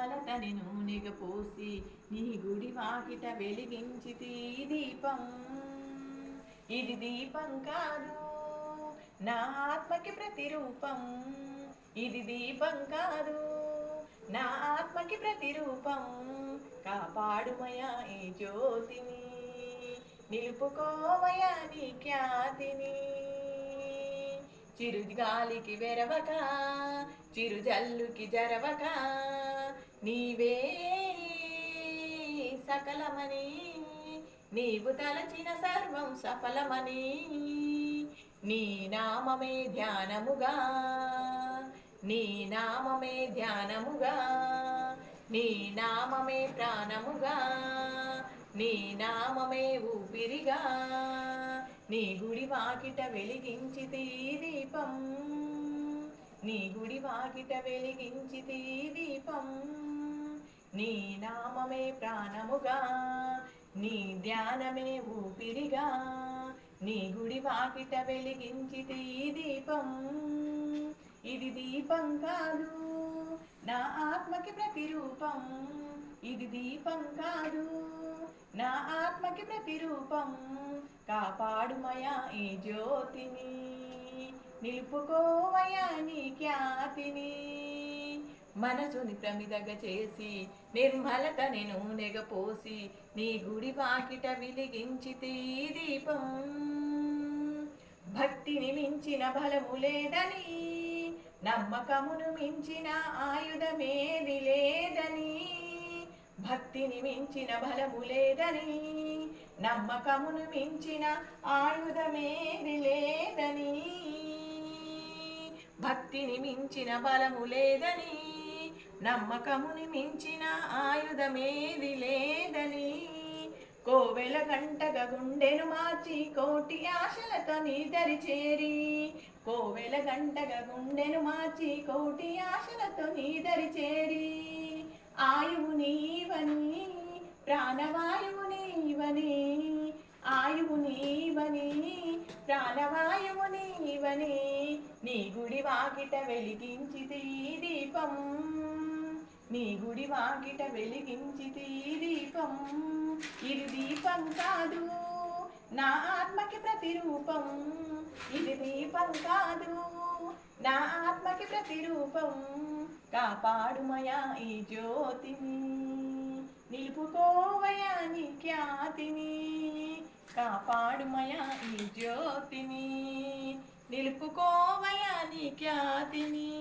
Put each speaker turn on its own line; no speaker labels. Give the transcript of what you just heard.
నిర్మలతని నూనెగ పోసి నీ గుడి వాకిట వెలిగించితి దీపం. ఇది దీపం కాదు నా ఆత్మకి ప్రతిరూపం. ఇది దీపం కాదు నా ఆత్మకి ప్రతిరూపం. కాపాడుమయా ఈ జ్యోతిని, నిలుపుకోవయా నీ ఖ్యాతిని. చిరుగాలికి వెరవక, చిరుజల్లుకి జరవక, నీవే సకలమని, నీవు తలచిన సర్వం సఫలమని. నీ నామమే ధ్యానముగా, నీ నామమే ధ్యానముగా, నీ నామమే ప్రాణముగా, నీ నామమే ఊపిరిగా. నీ గుడి వాకిట వెలిగించితి దీపం, నీ గుడి వాకిట వెలిగించితి దీపం. నీ నామమే ప్రాణముగా, నీ ధ్యానమే ఊపిరిగా. నీ గుడి వాకిట వెలిగించితి దీపం. ఇది దీపం కాదు నా ఆత్మకి ప్రతిరూపం. ఇది దీపం కాదు నా ఆత్మకి ప్రతిరూపం. కాపాడుమయా ఈ జ్యోతిని, నిలుపుకోవయా నీ ఖ్యాతిని. మనసుని ప్రమిదగ చేసి నిర్మలతని నూనెగ పోసి నీ గుడి వాకిట వెలిగించితి దీపం. భక్తిని మించిన బలము లేదని, నమ్మకమును మించిన ఆయుధమేది లేదని. భక్తిని మించిన బలము లేదని, నమ్మకమును మించిన ఆయుధమేది లేదని. భక్తిని మించిన బలము లేదని, నమ్మకముని మించిన ఆయుధమేది లేదని. కోవెల గంటగా గుండెను మార్చి కోటి ఆశలతో నీ దరి చేరి, కోవెల గంటగా గుండెను మార్చి కోటి ఆశలతో నీ దరి చేరి. ఆయువు నీవని, ప్రాణవాయువు నీవని, ఆయువు నీవని, ప్రాణవాయువు నీవని. నీ గుడి వాకిట వెలిగించితి దీపం, నీ గుడి వాకిట వెలిగించితి దీపం. ఇది దీపం కాదు నా ఆత్మకి ప్రతిరూపం. ఇది దీపం కాదు నా ఆత్మకి ప్రతిరూపం. కాపాడుమయా ఈ జ్యోతిని, నిలుపుకోవయా నీ ఖ్యాతిని. కాపాడుమయా ఈ జ్యోతిని, నిలుపుకోవయా నీ ఖ్యాతిని.